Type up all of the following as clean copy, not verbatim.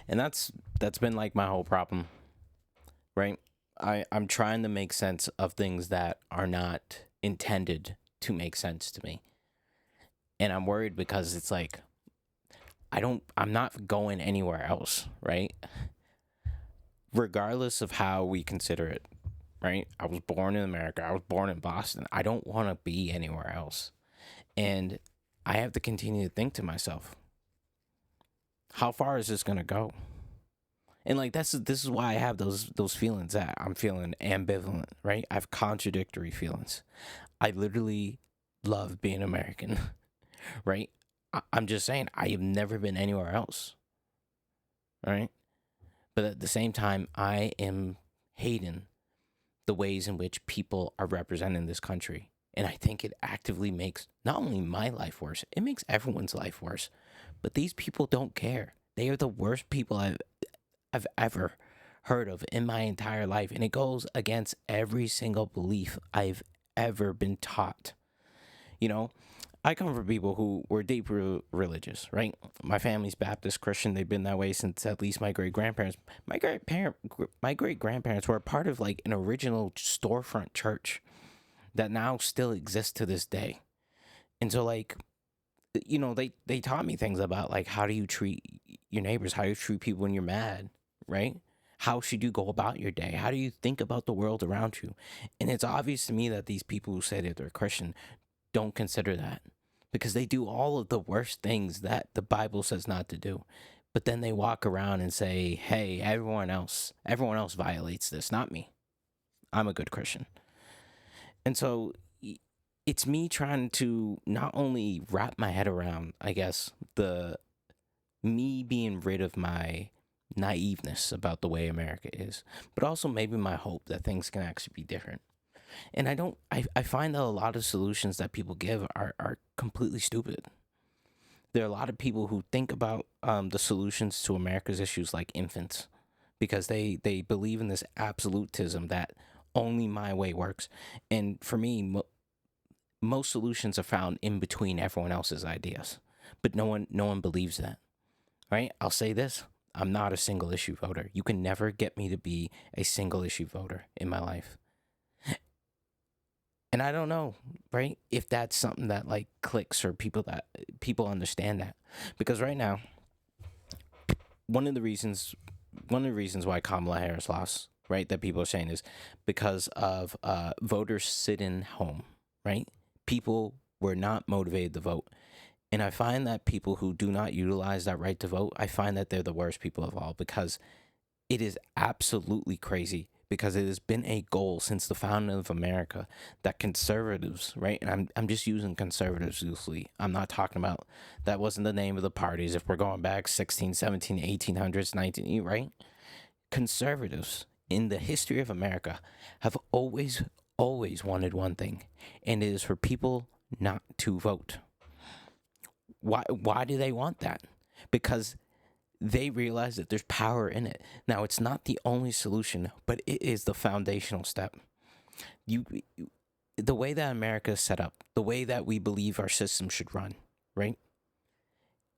And that's been like my whole problem, right? I'm trying to make sense of things that are not intended to make sense to me. And I'm worried because it's like I'm not going anywhere else, right? Regardless of how we consider it, right? I was born in America. I was born in Boston. I don't want to be anywhere else. And I have to continue to think to myself, how far is this going to go? And like this is why I have those feelings that I'm feeling ambivalent, right? I have contradictory feelings. I literally love being American, right? I'm just saying I have never been anywhere else, right? But at the same time, I am hating the ways in which people are represented in this country. And I think it actively makes not only my life worse, it makes everyone's life worse. But these people don't care. They are the worst people I've ever heard of in my entire life. And it goes against every single belief I've ever been taught. You know, I come from people who were deeply religious, right? My family's Baptist Christian. They've been that way since at least my great grandparents. My great grandparents were a part of like an original storefront church that now still exists to this day. And so, like, they taught me things about like how do you treat your neighbors, how do you treat people when you're mad, right? How should you go about your day? How do you think about the world around you? And it's obvious to me that these people who say that they're Christian don't consider that because they do all of the worst things that the Bible says not to do. But then they walk around and say, "Hey, everyone else violates this, not me. I'm a good Christian." And so it's me trying to not only wrap my head around, I guess, the me being rid of my naiveness about the way America is, but also maybe my hope that things can actually be different. And I find that a lot of solutions that people give are completely stupid. There are a lot of people who think about the solutions to America's issues like infants because they believe in this absolutism that only my way works. And for me, most solutions are found in between everyone else's ideas, but no one believes that, right? I'll say this. I'm not a single issue voter. You can never get me to be a single issue voter in my life. And I don't know, right? If that's something that like clicks or people understand that. Because right now, one of the reasons one of the reasons why Kamala Harris lost, right, that people are saying is because of voters sitting home, right? People were not motivated to vote. And I find that people who do not utilize that right to vote, I find that they're the worst people of all because it is absolutely crazy because it has been a goal since the founding of America that conservatives, right? And I'm just using conservatives loosely. I'm not talking about that wasn't the name of the parties if we're going back 16, 17, 1800s, 19, right? Conservatives in the history of America have always wanted one thing, and it is for people not to vote. Why do they want that? Because they realize that there's power in it. Now, it's not the only solution, but it is the foundational step. You, the way that America is set up, the way that we believe our system should run, right?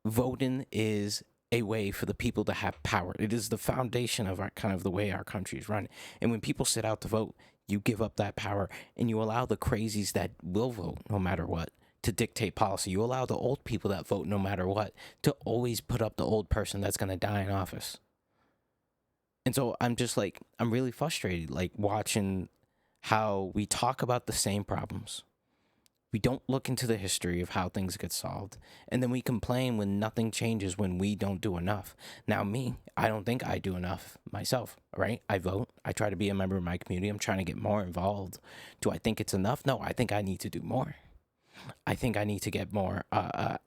Voting is a way for the people to have power. It is the foundation of our kind of the way our country is run. And when people sit out to vote, you give up that power and you allow the crazies that will vote no matter what to dictate policy. You allow the old people that vote no matter what to always put up the old person that's going to die in office. And so I'm just like, I'm really frustrated, like watching how we talk about the same problems. We don't look into the history of how things get solved. And then we complain when nothing changes when we don't do enough. Now, me, I don't think I do enough myself, right? I vote. I try to be a member of my community. I'm trying to get more involved. Do I think it's enough? No, I think I need to do more. I think I need to get more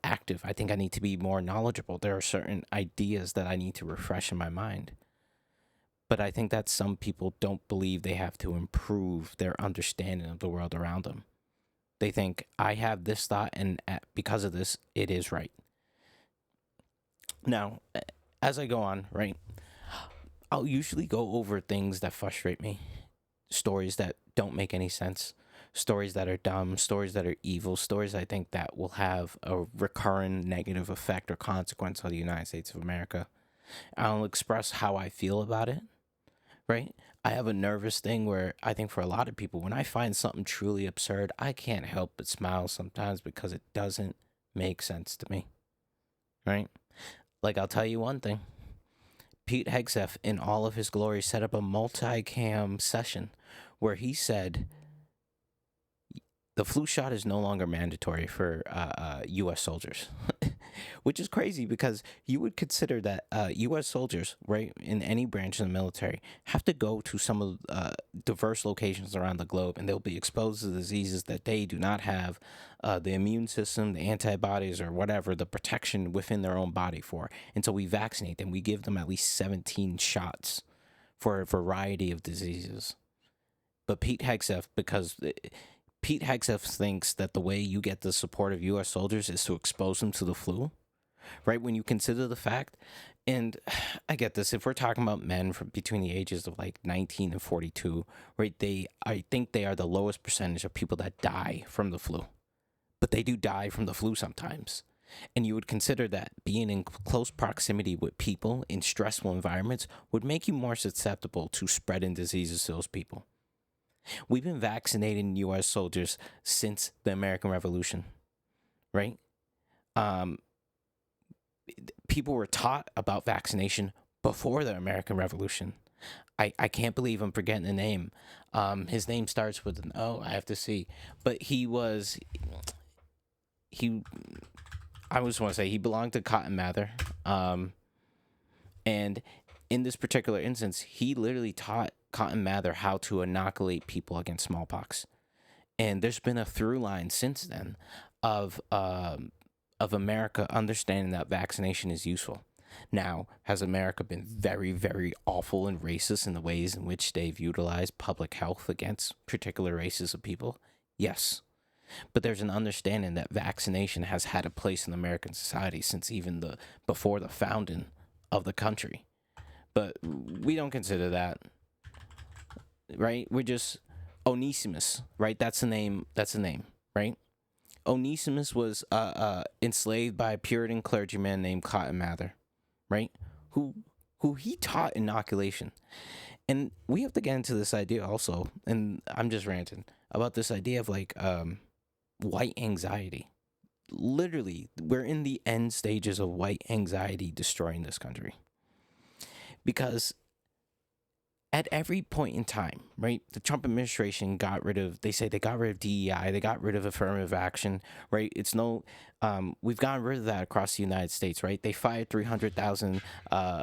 active. I think I need to be more knowledgeable. There are certain ideas that I need to refresh in my mind. But I think that some people don't believe they have to improve their understanding of the world around them. They think, I have this thought, and because of this, it is right. Now, as I go on, right, I'll usually go over things that frustrate me, stories that don't make any sense, stories that are dumb, stories that are evil, stories I think that will have a recurring negative effect or consequence on the United States of America. I don't express how I feel about it, right? I have a nervous thing where I think for a lot of people, when I find something truly absurd, I can't help but smile sometimes because it doesn't make sense to me, right? Like, I'll tell you one thing. Pete Hegseth, in all of his glory, set up a multi-cam session where he said the flu shot is no longer mandatory for U.S. soldiers, which is crazy because you would consider that U.S. soldiers, right, in any branch of the military, have to go to some of diverse locations around the globe, and they'll be exposed to diseases that they do not have the immune system, the antibodies, or whatever, the protection within their own body for. And so we vaccinate them. We give them at least 17 shots for a variety of diseases. But Pete Hegseth thinks that the way you get the support of U.S. soldiers is to expose them to the flu, right? When you consider the fact, and I get this, if we're talking about men from between the ages of like 19 and 42, right? I think they are the lowest percentage of people that die from the flu, but they do die from the flu sometimes. And you would consider that being in close proximity with people in stressful environments would make you more susceptible to spreading diseases to those people. We've been vaccinating U.S. soldiers since the American Revolution, right? Um, People were taught about vaccination before the American Revolution. I can't believe I'm forgetting the name. His name starts with an O. I have to see, but he I just want to say he belonged to Cotton Mather, and in this particular instance, he literally taught Cotton Mather how to inoculate people against smallpox. And there's been a through line since then of America understanding that vaccination is useful. Now, has America been very, very awful and racist in the ways in which they've utilized public health against particular races of people? Yes. But there's an understanding that vaccination has had a place in American society since even before the founding of the country. But we don't consider that, right? We're just Onesimus, right? That's the name. That's the name, right? Onesimus was enslaved by a Puritan clergyman named Cotton Mather, right? Who he taught inoculation. And we have to get into this idea also, and I'm just ranting about this idea of like white anxiety. Literally, we're in the end stages of white anxiety destroying this country. Because at every point in time, right, the Trump administration they say they got rid of DEI, they got rid of affirmative action, right? We've gotten rid of that across the United States, right? They fired 300,000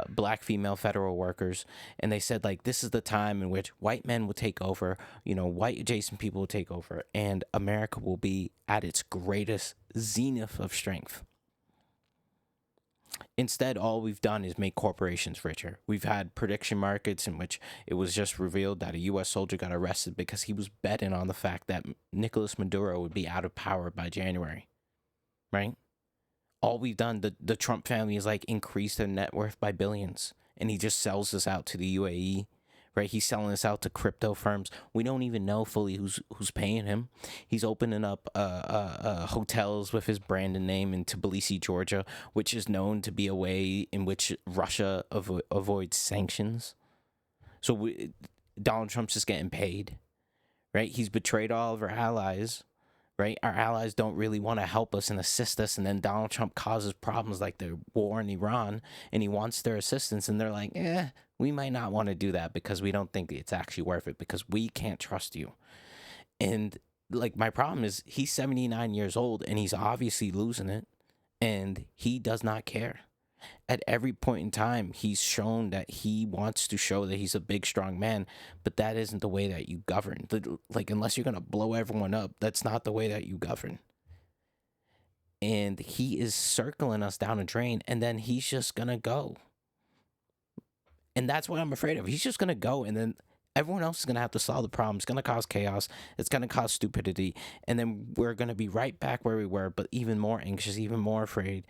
black female federal workers, and they said, like, this is the time in which white men will take over, white adjacent people will take over, and America will be at its greatest zenith of strength. Instead, all we've done is make corporations richer. We've had prediction markets in which it was just revealed that a U.S. soldier got arrested because he was betting on the fact that Nicolas Maduro would be out of power by January, right? All we've done, the Trump family is like increased their net worth by billions, and he just sells this out to the UAE, right? He's selling this out to crypto firms. We don't even know fully who's paying him. He's opening up hotels with his branded name in Tbilisi, Georgia, which is known to be a way in which Russia avoids sanctions. So Donald Trump's just getting paid, right? He's betrayed all of our allies, right? Our allies don't really want to help us and assist us, and then Donald Trump causes problems like the war in Iran, and he wants their assistance, and they're like, we might not want to do that because we don't think it's actually worth it because we can't trust you. And like, my problem is he's 79 years old and he's obviously losing it, and he does not care. At every point in time, he's shown that he wants to show that he's a big, strong man, but that isn't the way that you govern. Like, unless you're going to blow everyone up, that's not the way that you govern. And he is circling us down a drain, and then he's just going to go. And that's what I'm afraid of. He's just going to go, and then everyone else is going to have to solve the problem. It's going to cause chaos. It's going to cause stupidity. And then we're going to be right back where we were, but even more anxious, even more afraid.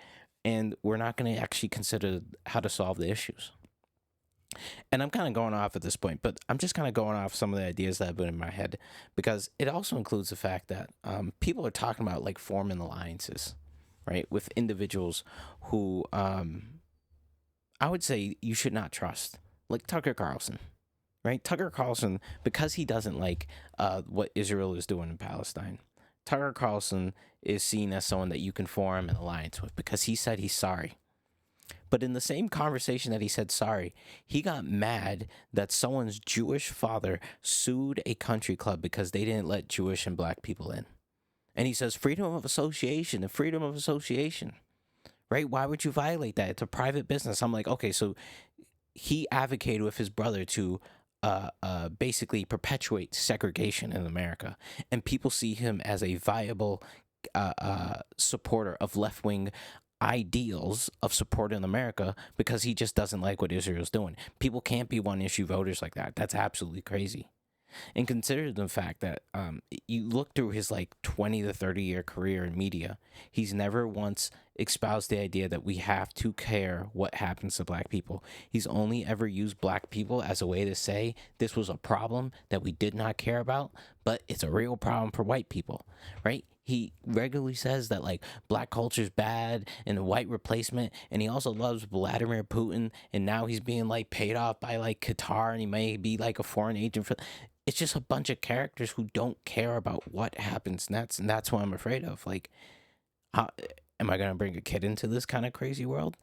And we're not going to actually consider how to solve the issues. And I'm kind of going off at this point, but I'm just kind of going off some of the ideas that have been in my head, because it also includes the fact that people are talking about like forming alliances, right, with individuals who I would say you should not trust, like Tucker Carlson, right? Tucker Carlson, because he doesn't like what Israel is doing in Palestine. Tucker Carlson is seen as someone that you can form an alliance with because he said he's sorry. But in the same conversation that he said sorry, he got mad that someone's Jewish father sued a country club because they didn't let Jewish and black people in. And he says freedom of association and freedom of association, right? Why would you violate that? It's a private business. I'm like, okay, so he advocated with his brother to basically perpetuate segregation in America. And people see him as a viable supporter of left-wing ideals of support in America because he just doesn't like what Israel's doing. People can't be one-issue voters like that. That's absolutely crazy. And consider the fact that you look through his like 20 to 30 year career in media, he's never once espoused the idea that we have to care what happens to black people. He's only ever used black people as a way to say this was a problem that we did not care about, but it's a real problem for white people, right? He regularly says that like black culture is bad and the white replacement, and he also loves Vladimir Putin, and now he's being like paid off by like Qatar, and he may be like a foreign agent for. It's just a bunch of characters who don't care about what happens next, and that's what I'm afraid of. Like, how, am I gonna bring a kid into this kind of crazy world?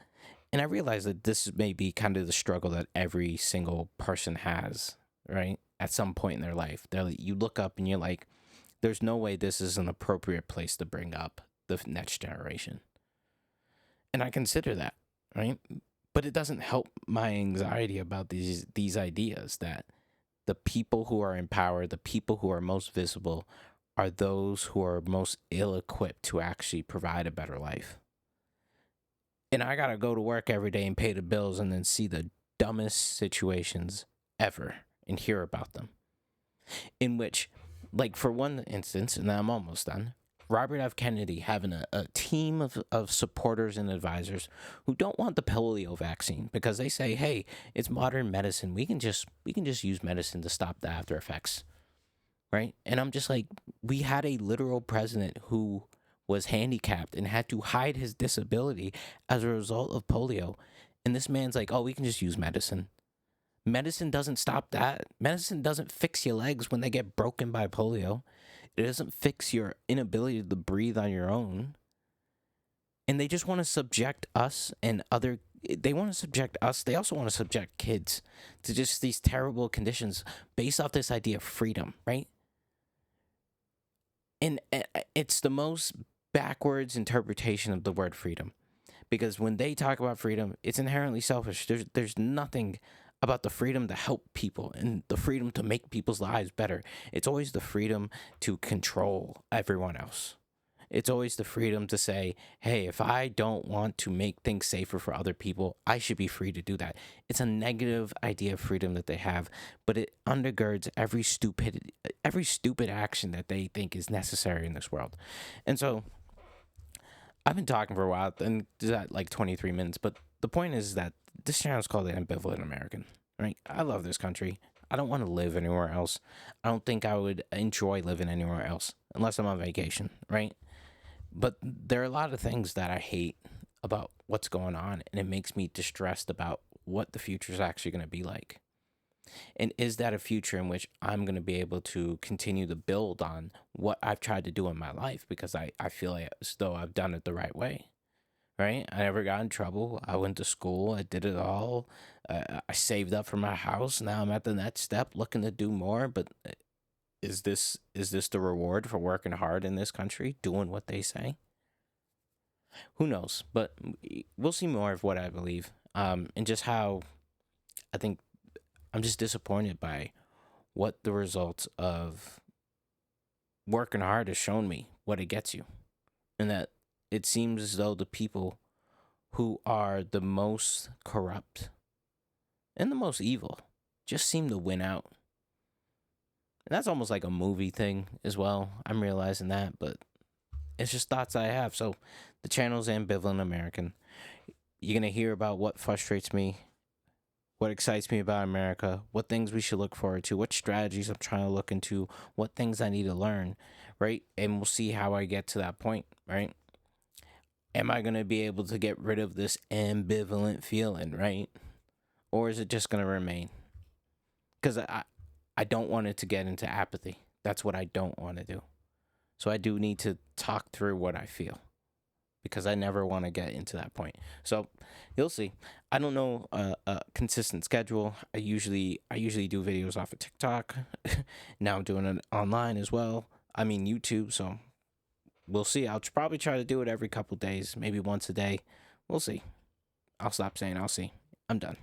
And I realize that this may be kind of the struggle that every single person has, right? At some point in their life, you look up and you're like, there's no way this is an appropriate place to bring up the next generation. And I consider that, right? But it doesn't help my anxiety about these ideas that the people who are in power, the people who are most visible, are those who are most ill-equipped to actually provide a better life. And I gotta go to work every day and pay the bills and then see the dumbest situations ever and hear about them. In which, like for one instance, and I'm almost done, Robert F. Kennedy having a team of supporters and advisors who don't want the polio vaccine because they say, hey, it's modern medicine. We can just use medicine to stop the after effects, right? And I'm just like, we had a literal president who was handicapped and had to hide his disability as a result of polio. And this man's like, oh, we can just use medicine. Medicine doesn't stop that. Medicine doesn't fix your legs when they get broken by polio. It doesn't fix your inability to breathe on your own. And they just want to subject us and they want to subject us. They also want to subject kids to just these terrible conditions based off this idea of freedom, right? And it's the most backwards interpretation of the word freedom. Because when they talk about freedom, it's inherently selfish. There's nothing about the freedom to help people and the freedom to make people's lives better. It's always the freedom to control everyone else. It's always the freedom to say, hey, if I don't want to make things safer for other people, I should be free to do that. It's a negative idea of freedom that they have, but it undergirds every stupid action that they think is necessary in this world. And so I've been talking for a while, and it's at like 23 minutes, but the point is that this channel is called Ambivalent American, right? I love this country. I don't want to live anywhere else. I don't think I would enjoy living anywhere else unless I'm on vacation, right? But there are a lot of things that I hate about what's going on, and it makes me distressed about what the future is actually going to be like. And is that a future in which I'm going to be able to continue to build on what I've tried to do in my life because I feel like as though I've done it the right way, right? I never got in trouble. I went to school. I did it all. I saved up for my house. Now I'm at the next step looking to do more. But is this the reward for working hard in this country, doing what they say? Who knows? But we'll see more of what I believe and just how I think I'm just disappointed by what the results of working hard has shown me, what it gets you. And that it seems as though the people who are the most corrupt and the most evil just seem to win out. And that's almost like a movie thing as well. I'm realizing that, but it's just thoughts I have. So the channel's Ambivalent American. You're going to hear about what frustrates me, what excites me about America, what things we should look forward to, what strategies I'm trying to look into, what things I need to learn, right? And we'll see how I get to that point, right? am I going to be able to get rid of this ambivalent feeling, right? Or is it just going to remain? Because I don't want it to get into apathy. That's what I don't want to do. So I do need to talk through what I feel, because I never want to get into that point. So you'll see. I don't know a consistent schedule. I usually do videos off of TikTok. Now I'm doing it online as well. I mean YouTube. So we'll see. I'll probably try to do it every couple days, maybe once a day. We'll see. I'll stop saying I'll see. I'm done.